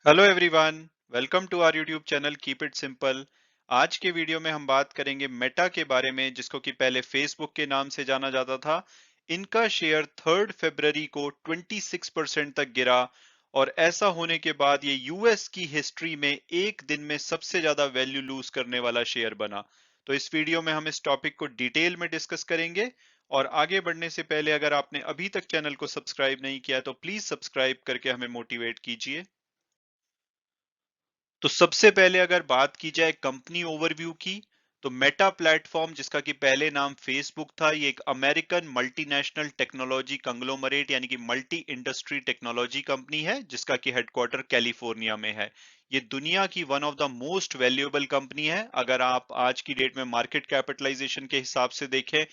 Hello everyone, welcome to our YouTube channel keep it simple. आज के video में हम बात करेंगे मेटा के बारे में, जिसको कि पहले फेसबुक के नाम से जाना जाता था। इनका शेयर 3 फरवरी को 26% तक गिरा और ऐसा होने के बाद ये यूएस की हिस्ट्री में एक दिन में सबसे ज्यादा वैल्यू लूज करने वाला शेयर बना। तो इस वीडियो में हम इस टॉपिक को डिटेल में डिस्कस करेंगे। और आगे बढ़ने से पहले अगर आपने अभी तक चैनल को सब्सक्राइब नहीं किया तो प्लीज सब्सक्राइब करके हमें मोटिवेट कीजिए। तो सबसे पहले अगर बात की जाए कंपनी ओवरव्यू की, तो मेटा प्लेटफॉर्म, जिसका कि पहले नाम फेसबुक था, ये एक अमेरिकन मल्टीनेशनल टेक्नोलॉजी कंग्लोमरेट यानी कि मल्टी इंडस्ट्री टेक्नोलॉजी कंपनी है, जिसका कि हेडक्वार्टर कैलिफोर्निया में है। ये दुनिया की one of the most valuable company है। अगर आप आज की डेट में मार्केट कैपिटलाइजेशन के हिसाब से देखें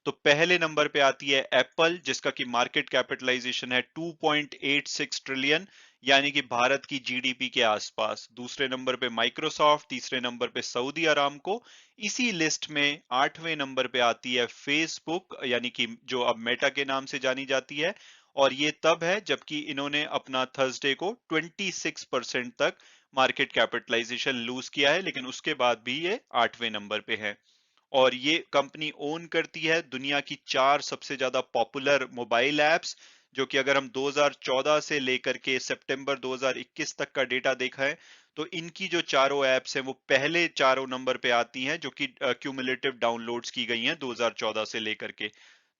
तो पहले नंबर पे आती है एप्पल, जिसका कि मार्केट कैपिटलाइजेशन है 2.86 ट्रिलियन, यानी कि भारत की जीडीपी के आसपास। दूसरे नंबर पे माइक्रोसॉफ्ट, तीसरे नंबर पे सऊदी अरामको। इसी लिस्ट में 8वें नंबर पे आती है फेसबुक, यानी कि जो अब मेटा के नाम से जानी जाती है। और ये तब है जबकि इन्होंने अपना थर्सडे को 26% तक मार्केट कैपिटलाइजेशन लूज किया है, लेकिन उसके बाद भी ये 8वें नंबर पे है। और ये कंपनी ओन करती है दुनिया की 4 सबसे ज्यादा पॉपुलर मोबाइल एप्स, जो कि अगर हम 2014 से लेकर के सितंबर 2021 तक का डेटा देखा है तो इनकी जो चारों एप्स हैं वो पहले चारों नंबर पे आती हैं, जो कि क्यूमुलेटिव डाउनलोड्स की गई हैं 2014 से लेकर के।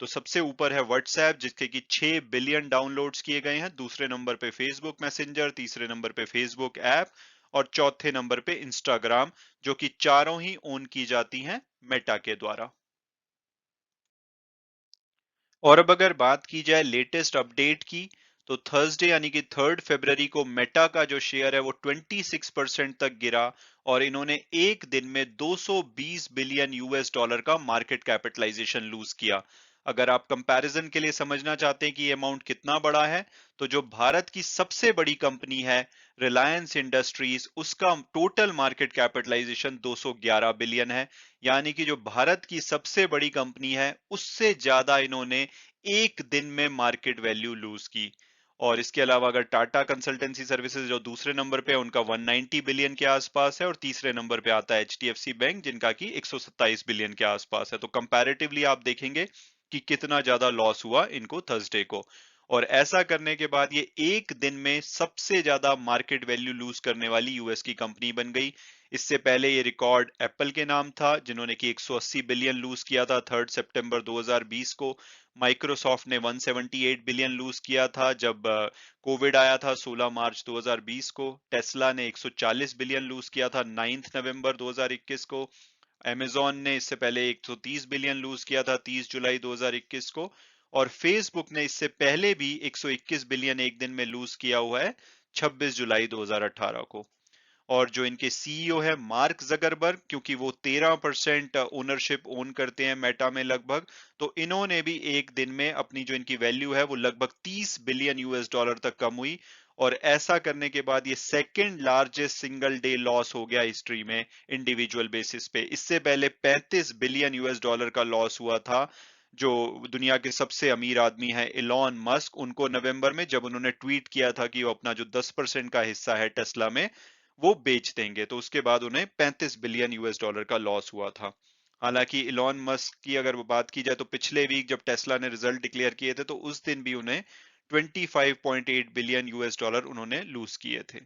तो सबसे ऊपर है व्हाट्सएप, जिसके कि 6 बिलियन डाउनलोड्स किए गए हैं। दूसरे नंबर पे फेसबुक मैसेंजर, तीसरे नंबर पे फेसबुक ऐप और चौथे नंबर पे इंस्टाग्राम, जो कि चारों ही ओन की जाती हैं मेटा के द्वारा। और अब अगर बात की जाए लेटेस्ट अपडेट की, तो थर्सडे यानी कि 3 फरवरी को मेटा का जो शेयर है वो 26% तक गिरा और इन्होंने एक दिन में 220 बिलियन यूएस डॉलर का मार्केट कैपिटलाइजेशन लूज किया। अगर आप कंपैरिजन के लिए समझना चाहते हैं कि ये अमाउंट कितना बड़ा है, तो जो भारत की सबसे बड़ी कंपनी है रिलायंस इंडस्ट्रीज, उसका टोटल मार्केट कैपिटलाइजेशन 211 बिलियन है। यानी कि जो भारत की सबसे बड़ी कंपनी है उससे ज्यादा इन्होंने एक दिन में मार्केट वैल्यू लूज की। और इसके अलावा अगर टाटा कंसल्टेंसी सर्विसेज जो दूसरे नंबर पे है उनका 190 बिलियन के आसपास है, और तीसरे नंबर पे आता है एचडीएफसी बैंक, जिनका कि 127 बिलियन के आसपास है। तो कंपैरेटिवली आप देखेंगे कि कितना ज्यादा लॉस हुआ इनको थर्सडे को। और ऐसा करने के बाद ये एक दिन में सबसे ज्यादा मार्केट वैल्यू लूज करने वाली यूएस की कंपनी बन गई। इससे पहले ये रिकॉर्ड एप्पल के नाम था, जिन्होंने कि 180 बिलियन लूज किया था 3 सितंबर 2020 को। माइक्रोसॉफ्ट ने 178 बिलियन लूज किया था जब कोविड आया था 16 मार्च 2020 को। टेस्ला ने 140 बिलियन लूज किया था 9 नवंबर 2021 को। अमेजॉन ने इससे पहले 130 बिलियन लूज किया था 30 जुलाई 2021 को। और फेसबुक ने इससे पहले भी 121 बिलियन एक दिन में लूज किया हुआ है 26 जुलाई 2018 को। और जो इनके सीईओ है मार्क जगरबर्ग, क्योंकि वो 13% ओनरशिप ओन करते हैं मेटा में लगभग, तो इन्होंने भी एक दिन में अपनी जो इनकी वैल्यू है वो लगभग 30 बिलियन यूएस डॉलर तक कम हुई। और ऐसा करने के बाद ये second largest single day loss हो गया हिस्ट्री में इंडिविजुअल बेसिस पे। इससे पहले 35 बिलियन यूएस डॉलर का लॉस हुआ था जो दुनिया के सबसे अमीर आदमी है इलॉन मस्क, उनको नवंबर में, जब उन्होंने ट्वीट किया था कि वो अपना जो 10% का हिस्सा है टेस्ला में वो बेच देंगे, तो उसके बाद उन्हें 35 बिलियन यूएस डॉलर का लॉस हुआ था। हालांकि इलॉन मस्क की अगर वो बात की जाए तो पिछले वीक जब टेस्ला ने रिजल्ट डिक्लेयर किए थे तो उस दिन भी उन्हें 25.8 बिलियन यूएस डॉलर उन्होंने लूज किए थे।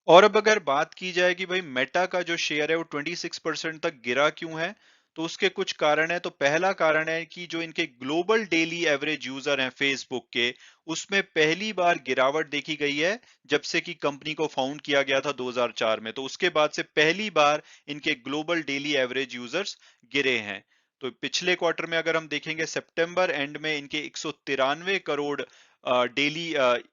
और अब अगर बात की जाए कि भाई मेटा का जो शेयर है वो 26% तक गिरा क्यों है, तो उसके कुछ कारण है। तो पहला कारण है कि जो इनके ग्लोबल डेली एवरेज यूजर हैं फेसबुक के, उसमें पहली बार गिरावट देखी गई है जब से कि कंपनी को फाउंड किया गया था 2004 में। तो उसके बाद से पहली बार इनके ग्लोबल डेली एवरेज यूजर्स गिरे हैं। तो पिछले क्वार्टर में अगर हम देखेंगे सितंबर एंड में इनके 193 करोड़ डेली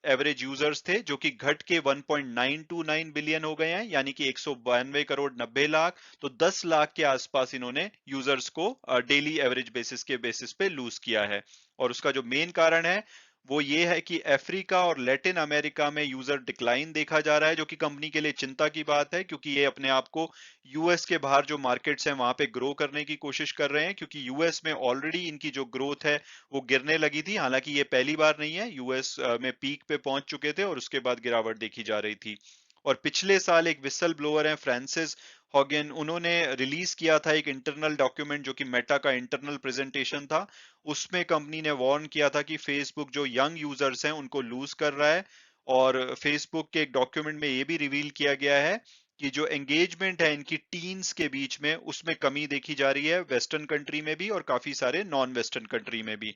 एवरेज यूजर्स थे, जो कि घट के 1.929 बिलियन हो गए हैं, यानी कि 192 करोड़ 90 लाख। तो 10 लाख के आसपास इन्होंने यूजर्स को डेली एवरेज बेसिस के बेसिस पे लूज किया है। और उसका जो मेन कारण है वो ये है कि अफ्रीका और लैटिन अमेरिका में यूजर डिक्लाइन देखा जा रहा है, जो कि कंपनी के लिए चिंता की बात है, क्योंकि ये अपने आप को यूएस के बाहर जो मार्केट्स हैं वहां पे ग्रो करने की कोशिश कर रहे हैं, क्योंकि यूएस में ऑलरेडी इनकी जो ग्रोथ है वो गिरने लगी थी। हालांकि ये पहली बार नहीं है, यूएस में पीक पे पहुंच चुके थे और उसके बाद गिरावट देखी जा रही थी। और पिछले साल एक विसल ब्लोअर है फ्रांसिस हॉगन, उन्होंने रिलीज किया था एक इंटरनल डॉक्यूमेंट जो कि मेटा का इंटरनल प्रेजेंटेशन था। उसमें कंपनी ने वार्न किया था कि फेसबुक जो यंग यूजर्स हैं उनको लूज कर रहा है। और फेसबुक के एक डॉक्यूमेंट में ये भी रिवील किया गया है कि जो एंगेजमेंट है इनकी टीन्स के बीच में, उसमें कमी देखी जा रही है, वेस्टर्न कंट्री में भी और काफी सारे नॉन वेस्टर्न कंट्री में भी।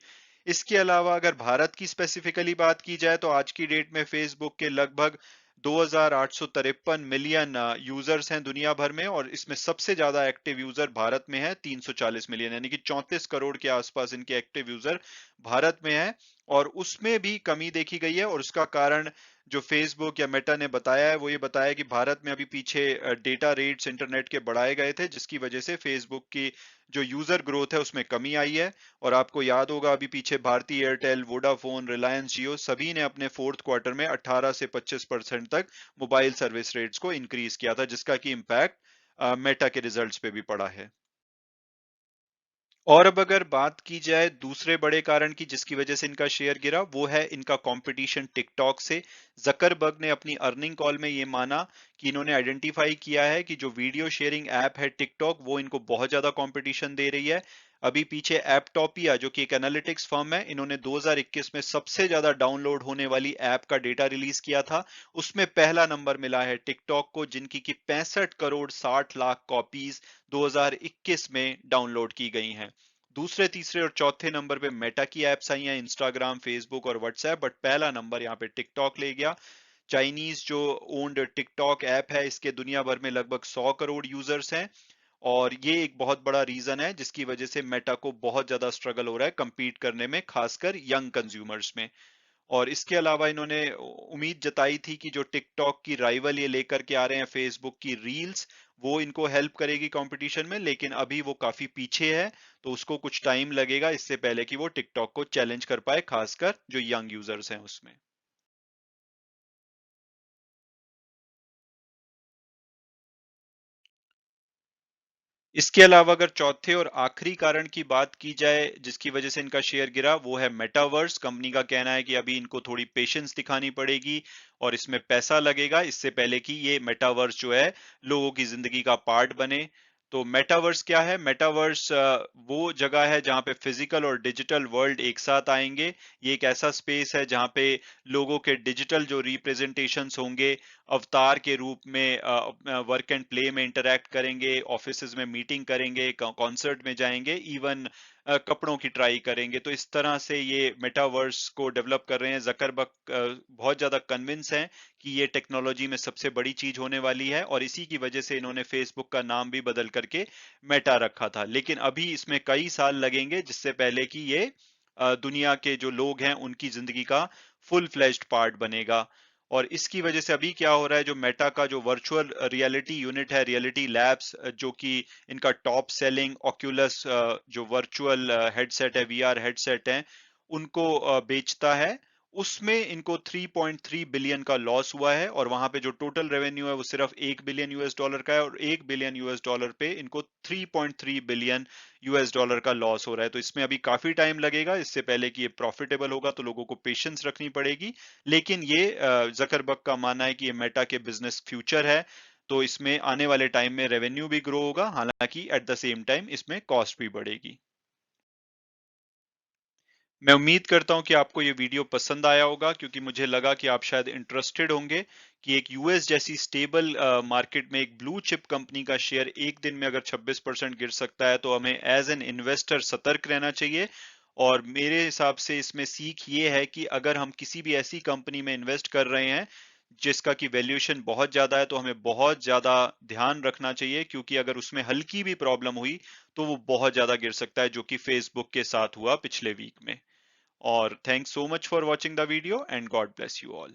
इसके अलावा अगर भारत की स्पेसिफिकली बात की जाए तो आज की डेट में फेसबुक के लगभग 2,853 मिलियन यूजर्स हैं दुनिया भर में, और इसमें सबसे ज्यादा एक्टिव यूजर भारत में है 340 मिलियन, यानी कि 34 करोड़ के आसपास इनके एक्टिव यूजर भारत में है। और उसमें भी कमी देखी गई है, और उसका कारण जो फेसबुक या मेटा ने बताया है वो ये बताया कि भारत में अभी पीछे डेटा रेट्स इंटरनेट के बढ़ाए गए थे, जिसकी वजह से फेसबुक की जो यूजर ग्रोथ है उसमें कमी आई है। और आपको याद होगा अभी पीछे भारती एयरटेल, वोडाफोन, रिलायंस जियो सभी ने अपने फोर्थ क्वार्टर में 18 से 25% तक मोबाइल सर्विस रेट्स को इंक्रीज किया था, जिसका की इम्पैक्ट मेटा के रिजल्ट्स पे भी पड़ा है। और अब अगर बात की जाए दूसरे बड़े कारण की जिसकी वजह से इनका शेयर गिरा, वो है इनका कंपटीशन टिकटॉक से। जकरबर्ग ने अपनी अर्निंग कॉल में ये माना कि इन्होंने आइडेंटिफाई किया है कि जो वीडियो शेयरिंग ऐप है टिकटॉक, वो इनको बहुत ज्यादा कंपटीशन दे रही है। अभी पीछे एपटॉपिया जो कि एक एनालिटिक्स फर्म है, इन्होंने 2021 में सबसे ज्यादा डाउनलोड होने वाली ऐप का डेटा रिलीज किया था। उसमें पहला नंबर मिला है टिकटॉक को, जिनकी की 65 करोड़ 60 लाख कॉपीज 2021 में डाउनलोड की गई हैं। दूसरे, तीसरे और चौथे नंबर पे मेटा की एप्स आई हैं, इंस्टाग्राम, फेसबुक और व्हाट्सएप, बट पहला नंबर यहाँ पे टिकटॉक ले गया। चाइनीज जो ओन्ड टिकटॉक ऐप है, इसके दुनिया भर में लगभग 100 करोड़ यूजर्स हैं। और ये एक बहुत बड़ा रीजन है जिसकी वजह से मेटा को बहुत ज्यादा स्ट्रगल हो रहा है compete करने में, खासकर यंग कंज्यूमर्स में। और इसके अलावा इन्होंने उम्मीद जताई थी कि जो टिकटॉक की राइवल ये लेकर के आ रहे हैं फेसबुक की रील्स, वो इनको हेल्प करेगी कंपटीशन में, लेकिन अभी वो काफी पीछे है। तो उसको कुछ टाइम लगेगा इससे पहले कि वो टिकटॉक को चैलेंज कर पाए, खासकर जो यंग यूजर्स हैं उसमें। इसके अलावा अगर चौथे और आखिरी कारण की बात की जाए जिसकी वजह से इनका शेयर गिरा, वो है मेटावर्स। कंपनी का कहना है कि अभी इनको थोड़ी पेशेंस दिखानी पड़ेगी और इसमें पैसा लगेगा, इससे पहले कि ये मेटावर्स जो है लोगों की जिंदगी का पार्ट बने। तो मेटावर्स क्या है? मेटावर्स वो जगह है जहां पे फिजिकल और डिजिटल वर्ल्ड एक साथ आएंगे। ये एक ऐसा स्पेस है जहां पे लोगों के डिजिटल जो रिप्रेजेंटेशंस होंगे, अवतार के रूप में वर्क एंड प्ले में इंटरैक्ट करेंगे, ऑफिसेज में मीटिंग करेंगे, कॉन्सर्ट में जाएंगे, इवन कपड़ों की ट्राई करेंगे। तो इस तरह से ये मेटावर्स को डेवलप कर रहे हैं। जकरबर्ग बहुत ज्यादा कन्विंस हैं कि ये टेक्नोलॉजी में सबसे बड़ी चीज होने वाली है, और इसी की वजह से इन्होंने फेसबुक का नाम भी बदल करके मेटा रखा था। लेकिन अभी इसमें कई साल लगेंगे जिससे पहले कि ये दुनिया के जो लोग हैं उनकी जिंदगी का फुल फ्लेज्ड पार्ट बनेगा। और इसकी वजह से अभी क्या हो रहा है, जो मेटा का जो वर्चुअल रियलिटी यूनिट है, रियलिटी लैब्स, जो कि इनका टॉप सेलिंग ऑक्यूलस जो वर्चुअल हेडसेट है, वीआर हेडसेट है, उनको बेचता है, उसमें इनको 3.3 बिलियन का लॉस हुआ है। और वहां पे जो टोटल रेवेन्यू है वो सिर्फ 1 बिलियन यूएस डॉलर का है, और 1 बिलियन यूएस डॉलर पे इनको 3.3 बिलियन यूएस डॉलर का लॉस हो रहा है। तो इसमें अभी काफी टाइम लगेगा इससे पहले कि ये प्रॉफिटेबल होगा, तो लोगों को पेशेंस रखनी पड़ेगी। लेकिन ये जकरबर्ग का मानना है कि ये मेटा के बिजनेस फ्यूचर है, तो इसमें आने वाले टाइम में रेवेन्यू भी ग्रो होगा, हालांकि एट द सेम टाइम इसमें कॉस्ट भी बढ़ेगी। मैं उम्मीद करता हूं कि आपको ये वीडियो पसंद आया होगा, क्योंकि मुझे लगा कि आप शायद इंटरेस्टेड होंगे कि एक यूएस जैसी स्टेबल मार्केट में एक ब्लू चिप कंपनी का शेयर एक दिन में अगर 26% गिर सकता है, तो हमें एज एन इन्वेस्टर सतर्क रहना चाहिए। और मेरे हिसाब से इसमें सीख ये है कि अगर हम किसी भी ऐसी कंपनी में इन्वेस्ट कर रहे हैं जिसका की वैल्यूएशन बहुत ज्यादा है, तो हमें बहुत ज्यादा ध्यान रखना चाहिए, क्योंकि अगर उसमें हल्की भी प्रॉब्लम हुई तो वो बहुत ज्यादा गिर सकता है, जो कि फेसबुक के साथ हुआ पिछले वीक में। Or thanks so much for watching the video and God bless you all.